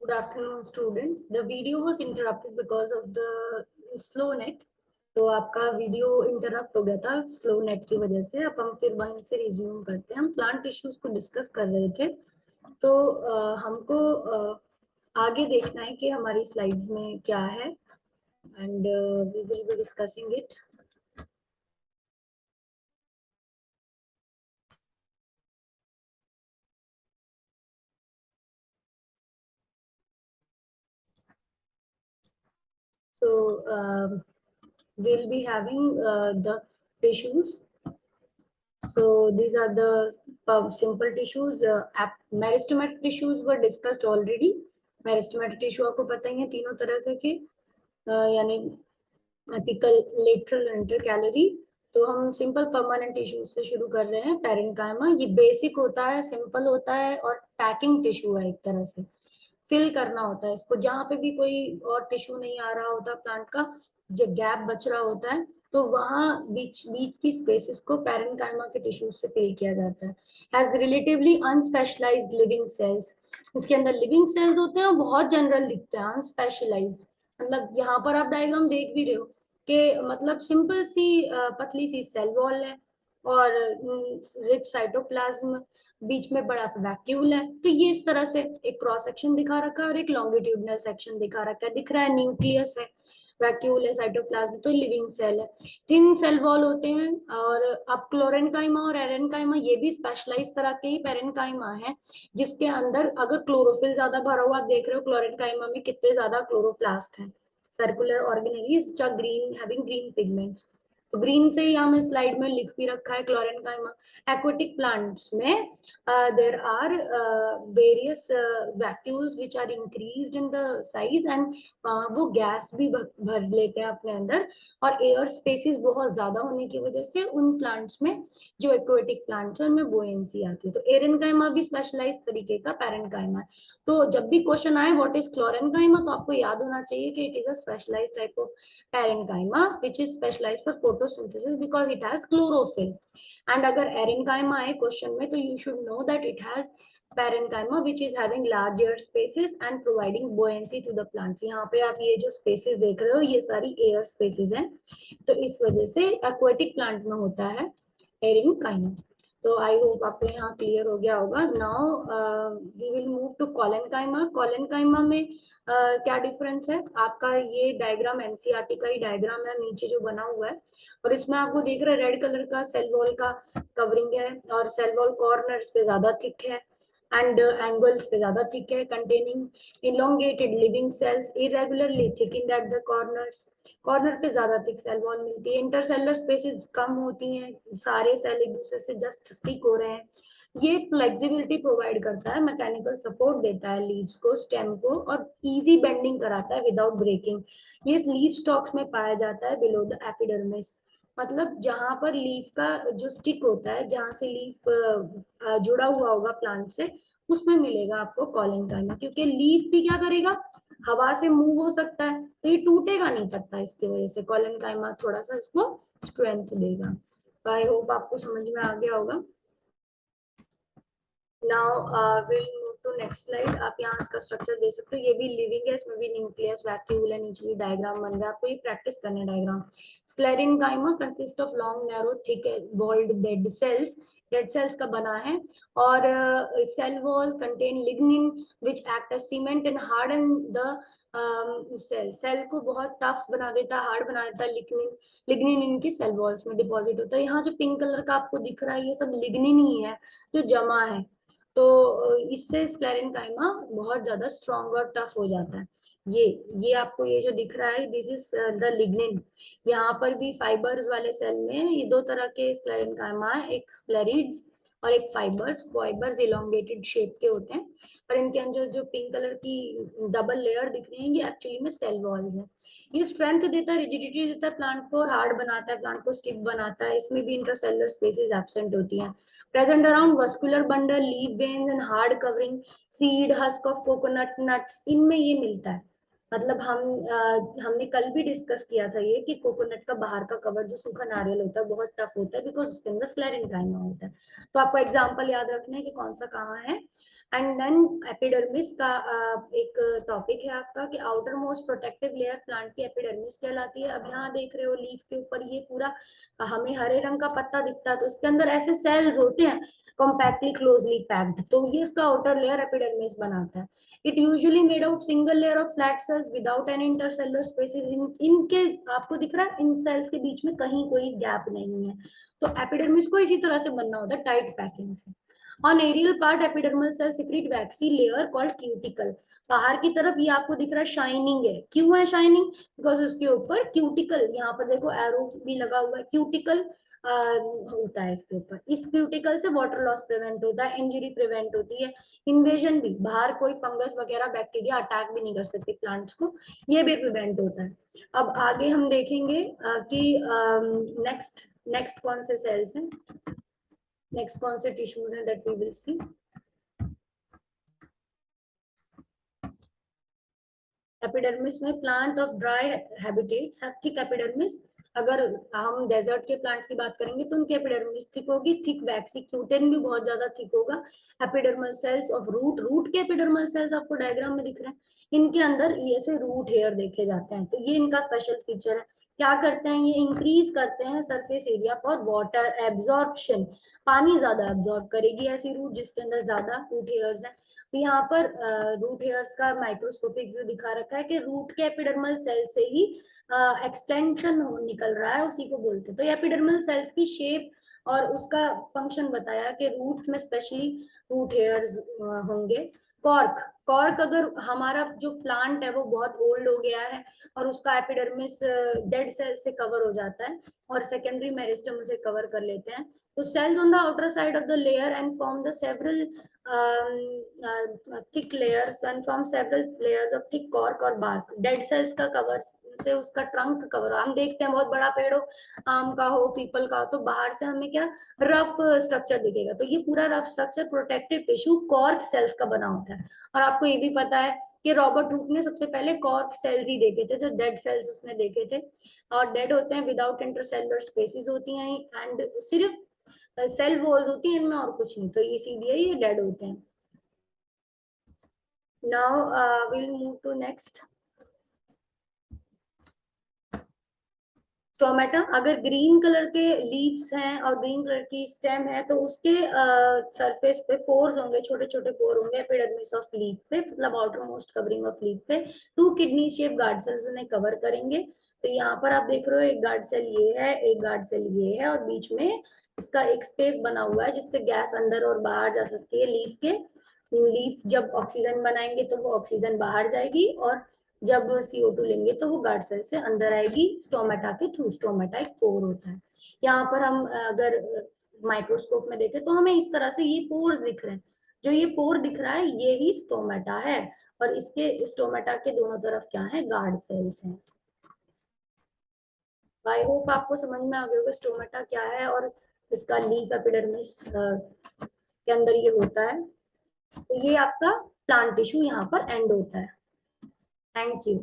Good afternoon, students. The video was interrupted because of the slow net. तो आपका video interrupt हो गया था स्लो नेट की वजह से. अब हम फिर वहीं से रिज्यूम करते हैं. हम प्लांट इश्यूज को डिस्कस कर रहे थे. तो हमको आगे देखना है कि हमारी स्लाइड्स में क्या है and we will be discussing it. So we'll be having the tissues. So these are the simple tissues. Meristematic tissues were discussed already. Meristematic tissue आपको पता ही है तीनों तरह के यानी एपिकल, लेटरल, इंटरकैलरी. तो हम सिंपल परमानेंट टिश्यूज से शुरू कर रहे हैं. पैरेन्काइमा ये बेसिक होता है, सिंपल होता है और पैकिंग टिश्यू है. एक तरह से फिल करना होता है इसको. जहाँ पे भी कोई और टिश्यू नहीं आ रहा होता प्लांट का, जो गैप बच रहा होता है, तो वहां बीच बीच की स्पेसेस को पैरेन्काइमा के टिश्यूज से फिल किया जाता है. Has relatively unspecialized living cells. इसके अंदर लिविंग सेल्स होते हैं और बहुत जनरल दिखते हैं, अनस्पेशलाइज्ड. मतलब यहाँ पर आप डायग्राम देख भी रहे हो कि मतलब सिंपल सी पतली सी सेल वॉल है और रिच साइटोप्लाज्म, बीच में बड़ा सा वैक्यूल है. तो ये इस तरह से एक क्रॉस सेक्शन दिखा रखा है और एक लॉन्गिट्यूडनल सेक्शन दिखा रखा है. दिख रहा है न्यूक्लियस है, वैक्यूल है, साइटोप्लाज्म, तो लिविंग सेल है. थिन सेल वॉल होते हैं. और अब क्लोरेनकाइमा और एरेनकाइमा ये भी स्पेशलाइज तरह के ही पैरेन्काइमा है, जिसके अंदर अगर क्लोरोफिल ज्यादा भरा हुआ, आप देख रहे हो क्लोरेनकाइमा में कितने ज्यादा क्लोरोप्लास्ट है. Circular organelles which are green, having green pigments. तो ग्रीन से ही हमें स्लाइड में लिख भी रखा है क्लोरेनकाइमा. एक्वेटिक प्लांट्स में there are various vacuoles which are increased in the size and वो गैस भी भर लेते हैं अपने अंदर. और एयर स्पेसिस बहुत ज्यादा होने की वजह से उन प्लांट्स में, जो एक्वेटिक प्लांट्स है, उनमें बोएंसी आती है. तो एरेनकाइमा भी स्पेशलाइज तरीके का पैरेन्काइमा है. तो जब भी क्वेश्चन आए व्हाट इज क्लोरेनकाइमा, तो आपको याद होना चाहिए कि it is a specialised type of parenchyma which is specialized for photosynthesis because it has chlorophyll. And अगर एरेनकाइमा आए क्वेश्चन में, तो you should know that it has parenchyma which is having large air spaces and providing buoyancy to the plants. यहाँ पे आप ये जो spaces देख रहे हो, ये सारी air spaces हैं. तो इस वजह से aquatic plant में होता है एरेनकाइमा. तो आई होप आपको यहाँ क्लियर हो गया होगा. Now we will move to collenchyma. Collenchyma में क्या डिफरेंस है? आपका ये डायग्राम एनसीईआरटी का ही डायग्राम है नीचे जो बना हुआ है, और इसमें आपको देख रहे हैं रेड कलर का सेल वॉल का कवरिंग है और सेल वॉल कॉर्नर्स पे ज्यादा थिक है एंड एंगल्स पे ज्यादा थिक है, containing elongated living cells irregularly thickened at the corners. Corner पे ज्यादा थिक सेल वॉल मिलती है. इंटरसेलुलर स्पेसेस कम होती हैं, सारे सेल एक दूसरे से जस्ट स्टिक हो रहे हैं. ये फ्लेक्सिबिलिटी प्रोवाइड करता है, मैकेनिकल सपोर्ट देता है लीव्स को, स्टेम को, और इजी बेंडिंग कराता है विदाउट ब्रेकिंग. ये लीफ स्टॉक्स में पाया जाता है बिलो द एपिडर्मिस. मतलब जहां पर लीफ का जो स्टिक होता है, जहां से लीफ जुड़ा हुआ होगा प्लांट से, उसमें मिलेगा आपको कॉलेनकाइमा. क्योंकि लीफ भी क्या करेगा, हवा से मूव हो सकता है, तो ये टूटेगा नहीं पत्ता. इसकी वजह से कॉलेनकाइमा थोड़ा सा इसको स्ट्रेंथ देगा. आई होप आपको समझ में आ गया होगा. Now will move to next slide. आप यहाँ इसका स्ट्रक्चर दे सकते हो. ये भी लिविंग है, इसमें भी न्यूक्लियस, वैक्यूल है, नीचे डायग्राम बन रहा है. आपको ये प्रैक्टिस करना है diagram. Sclerenchyma consist of long narrow thick walled dead cells. Dead cells का बना है. और cell wall contain lignin which act as cement and harden the cell को बहुत टफ बना देता है, हार्ड बना देता है. लिग्निन इनकी सेल वॉल्स में डिपॉजिट होता है. यहाँ जो पिंक कलर का आपको दिख रहा है, ये सब लिग्निन ही है जो जमा है. तो इससे स्क्लेरेनकाइमा बहुत ज्यादा स्ट्रॉन्ग और टफ हो जाता है. ये आपको ये जो दिख रहा है, दिस इज द लिग्निन. यहाँ पर भी फाइबर्स वाले सेल में ये दो तरह के स्क्लेरेनकाइमा है, एक स्क्लेरिड्स और एक फाइबर्स. फाइबर्स इलोंगेटेड शेप के होते हैं, और इनके अंदर जो पिंक कलर की डबल लेयर दिख रही है, ये एक्चुअली में सेल वॉल्स है. ये स्ट्रेंथ देता है, रिजिडिटी देता है प्लांट को, और हार्ड बनाता है प्लांट को, स्टिफ बनाता है. इसमें भी इंटरसेलुलर स्पेसेस एब्सेंट होती हैं. Present around vascular bundle, leaf veins and hard covering, seed, husk of coconut, nuts, इनमें ये मिलता है. मतलब हमने कल भी डिस्कस किया था ये कि कोकोनट का बाहर का कवर जो सूखा नारियल होता है बहुत टफ होता है, बिकॉज उसके अंदर स्क्लेरेनकाइमा होता है. तो आपको एग्जांपल याद रखना है कि कौन सा कहाँ है. एंड देन एपिडर्मिस का एक टॉपिक है आपका कि outer most protective layer plant की एपिडर्मिस कहलाती है। अब यहाँ देख रहे हो लीफ के ऊपर ये पूरा हमें हरे रंग का पत्ता दिखता है, तो इसके अंदर ऐसे सेल्स होते हैं कॉम्पैक्टली क्लोजली पैक्ड, तो ये इसका आउटर लेयर एपिडर्मिस बनाता है। It usually made of single layer of flat sales without any intercellular spaces. इनके आपको दिख रहा है इन सेल्स के बीच में कहीं कोई गैप नहीं है, तो एपिडर्मिस को इसी तरह से बनना होता है, टाइट पैकिंग से। On aerial part, epidermal cells secrete waxy layer called cuticle. बाहर की तरफ ये आपको दिख रहा है शाइनिंग है, क्यों है शाइनिंग? बिकॉज उसके ऊपर क्यूटिकल, यहाँ पर देखो एरो भी लगा हुआ है, क्यूटिकल होता है इसके ऊपर। इस क्यूटिकल से वाटर लॉस प्रिवेंट होता है, इंजरी प्रिवेंट होती है, इन्वेजन भी, बाहर कोई फंगस वगैरह बैक्टीरिया अटैक भी नहीं कर सकते प्लांट्स को, ये भी प्रिवेंट होता है। अब आगे हम देखेंगे कि नेक्स्ट नेक्स्ट कौन से सेल्स हैं, नेक्स्ट कौन से टिश्यूज हैं that we will see. Epidermis में plant of dry habitats have thick epidermis. अगर हम डेजर्ट के प्लांट्स की बात करेंगे तो उनकी एपिडर्मिस थिक होगी, थिक वैक्सी क्यूटेन भी बहुत ज्यादा थिक होगा। Epidermal cells of root, root के एपिडर्मल सेल्स आपको डायग्राम में दिख रहे हैं, इनके अंदर ये से रूट हेयर देखे जाते हैं, तो ये इनका स्पेशल फीचर है। क्या करते हैं ये? इंक्रीज करते हैं surface area for water absorption, पानी ज्यादा एब्जॉर्ब करेगी ऐसी रूट जिसके अंदर ज्यादा रूट हेयर्स हैं। तो यहाँ पर रूट हेयर्स का माइक्रोस्कोपिक व्यू दिखा रखा है कि रूट के एपिडर्मल सेल से ही एक्सटेंशन निकल रहा है, उसी को बोलते हैं। तो ये एपिडर्मल सेल्स की शेप और उसका फंक्शन बताया कि रूट में स्पेशली रूट हेयर्स होंगे। कॉर्क, कॉर्क अगर हमारा जो प्लांट है वो बहुत ओल्ड हो गया है और उसका एपिडर्मिस डेड सेल से कवर हो जाता है और सेकेंडरी मेरिस्टम उसे कवर कर लेते हैं, तो cells on the outer side of the layer and form the several thick layers and form several layers of thick cork और bark। dead cells का कवर से उसका ट्रंक कवर, हम देखते हैं बहुत बड़ा पेड़ हो, आम का हो, पीपल का हो, तो बाहर से हमें क्या रफ स्ट्रक्चर दिखेगा, तो ये पूरा rough structure protective tissue cork cells का बना होता है। और आपको ये भी पता है कि रॉबर्ट हुक ने सबसे पहले कॉर्क सेल्स ही देखे थे, जो डेड सेल्स उसने देखे थे, और डेड होते हैं, विदाउट इंटरसेलुलर स्पेसिस होती हैं एंड सिर्फ सेल वॉल्स होती हैं इनमें और कुछ नहीं, तो ये सीधे ये डेड होते हैं। Now will move to next stomata. अगर ग्रीन कलर के लीव्स हैं और ग्रीन कलर की स्टेम है तो उसके सरफेस पे पोर्स होंगे, छोटे छोटे पोर होंगे एपिडर्मिस ऑफ लीफ पे, मतलब outermost covering of leaf पे। Two kidney shape guard cells उन्हें कवर करेंगे। तो यहाँ पर आप देख रहे हो एक गार्ड सेल ये है, एक गार्ड सेल ये है, और बीच में इसका एक स्पेस बना हुआ है जिससे गैस अंदर और बाहर जा सकती है लीफ के। लीफ जब ऑक्सीजन बनाएंगे तो वो ऑक्सीजन बाहर जाएगी, और जब CO2 लेंगे तो वो गार्ड सेल से अंदर आएगी स्टोमेटा के थ्रू। स्टोमेटा एक पोर होता है। यहाँ पर हम अगर माइक्रोस्कोप में देखें तो हमें इस तरह से ये पोर्स दिख रहे हैं, जो ये पोर दिख रहा है ये ही स्टोमेटा है, और इसके स्टोमेटा के दोनों तरफ क्या है? गार्ड सेल्स हैं। आई होप आपको समझ में आ गया होगा स्टोमेटा क्या है और इसका लीफ एपिडर्मिस के अंदर ये होता है। तो ये आपका प्लांट टिश्यू यहाँ पर एंड होता है। Thank you.